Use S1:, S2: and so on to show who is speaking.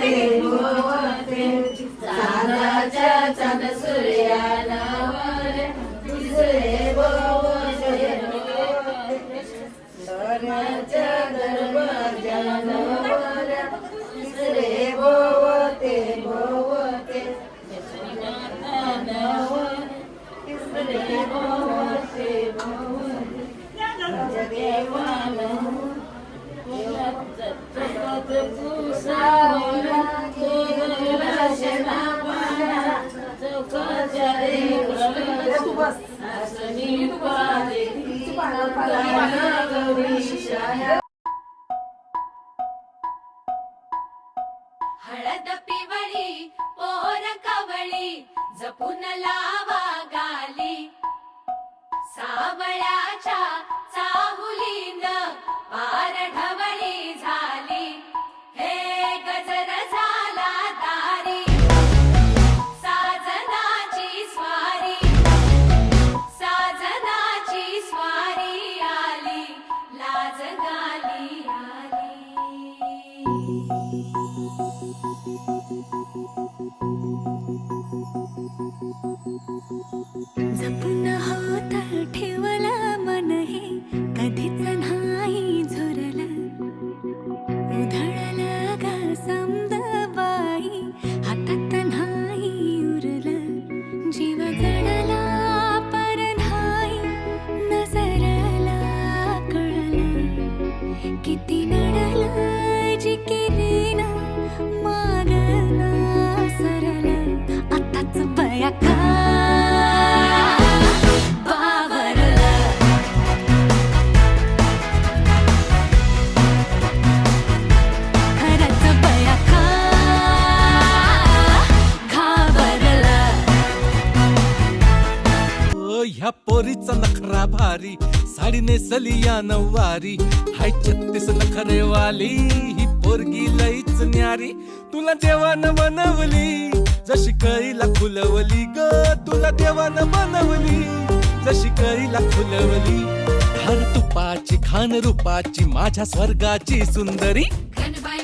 S1: भोवते भोवते चांदाच्या चांद सूर्यानावर तिसरे भोवते दर्याच्या दरवाजावर तिसरे भोवते भोवते तिसरे भोवते भोवते जगदेवानं
S2: हळद पिवळी पोर कवळी जपून लावा गाली सावळ्याच्या चाहुलीन पार ढवळी झाली हे गजर झाला दारी साजनाची स्वारी साजनाची स्वारी आली लाज गाली आली
S3: जपून होत ठेवला मन हे कधीच नाही झुरलं उधळलं ग समद बाई हातात नाही उरलं जीव जडला पर नाही नजरला कळलं किती नडलं जी केली ना मागना सरलं आताच बया का
S4: ह्या पोरीचा नखरा भारी साडी नेसली या नववारी हाय 36 नखरेवाली ही पोरगी लईच न्यारी तुला देवानं बनवली जशी कळीला खुलवली ग तुला देवानं बनवली जशी कळीला खुलवली खान तुपाची खान रूपाची माझ्या स्वर्गाची सुंदरी
S2: गणबाई